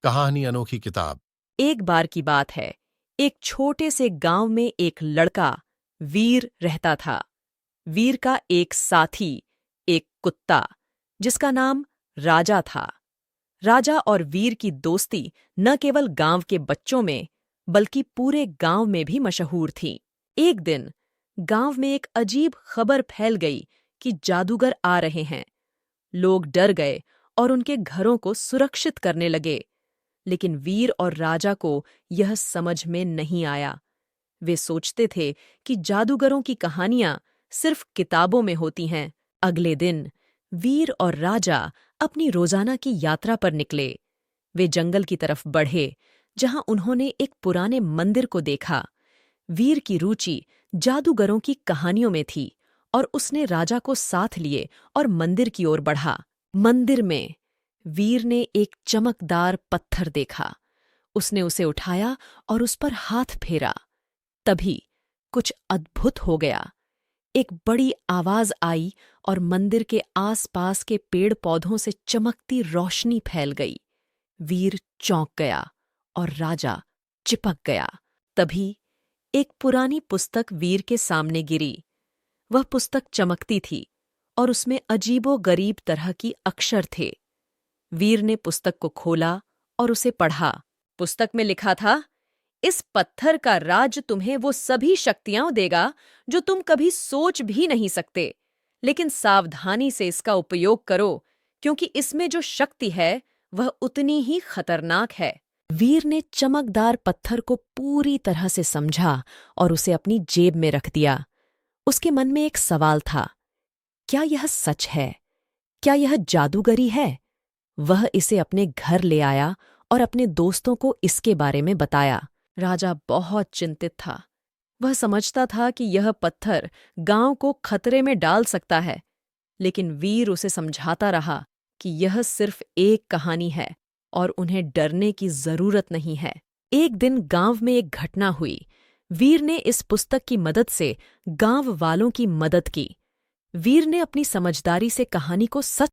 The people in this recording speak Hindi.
कहानी अनोखी किताब। एक बार की बात है। एक छोटे से गांव में एक लड़का वीर रहता था। वीर का एक साथी, एक कुत्ता, जिसका नाम राजा था। राजा और वीर की दोस्ती न केवल गांव के बच्चों में बल्कि पूरे गांव में भी मशहूर थी। एक दिन गांव में एक अजीब खबर फैल गई कि जादूगर आ रहे हैं। लोग डर गए और उनके घरों को सुरक्षित करने लगे। लेकिन वीर और राजा को यह समझ में नहीं आया। वे सोचते थे कि जादूगरों की कहानियां सिर्फ किताबों में होती हैं। अगले दिन वीर और राजा अपनी रोजाना की यात्रा पर निकले। वे जंगल की तरफ बढ़े, जहां उन्होंने एक पुराने मंदिर को देखा। वीर की रुचि जादूगरों की कहानियों में थी और उसने राजा को साथ लिए और मंदिर की ओर बढ़ा। मंदिर में वीर ने एक चमकदार पत्थर देखा। उसने उसे उठाया और उस पर हाथ फेरा। तभी कुछ अद्भुत हो गया। एक बड़ी आवाज आई और मंदिर के आसपास के पेड़-पौधों से चमकती रोशनी फैल गई। वीर चौंक गया और राजा चिपक गया। तभी एक पुरानी पुस्तक वीर के सामने गिरी। वह पुस्तक चमकती थी और उसमें अजीबो-गरीब तरह की अक्षर थे। वीर ने पुस्तक को खोला और उसे पढ़ा। पुस्तक में लिखा था, इस पत्थर का राज तुम्हें वो सभी शक्तियां देगा जो तुम कभी सोच भी नहीं सकते। लेकिन सावधानी से इसका उपयोग करो, क्योंकि इसमें जो शक्ति है वह उतनी ही खतरनाक है। वीर ने चमकदार पत्थर को पूरी तरह से समझा और उसे अपनी जेब में रख दिया। उसके मन में एक सवाल था, क्या यह सच है? क्या यह जादूगरी है? वह इसे अपने घर ले आया और अपने दोस्तों को इसके बारे में बताया। राजा बहुत चिंतित था। वह समझता था कि यह पत्थर गांव को खतरे में डाल सकता है। लेकिन वीर उसे समझाता रहा कि यह सिर्फ एक कहानी है और उन्हें डरने की जरूरत नहीं है। एक दिन गांव में एक घटना हुई। वीर ने इस पुस्तक की मदद से गांव वालों की मदद की। वीर ने अपनी समझदारी से कहानी को सच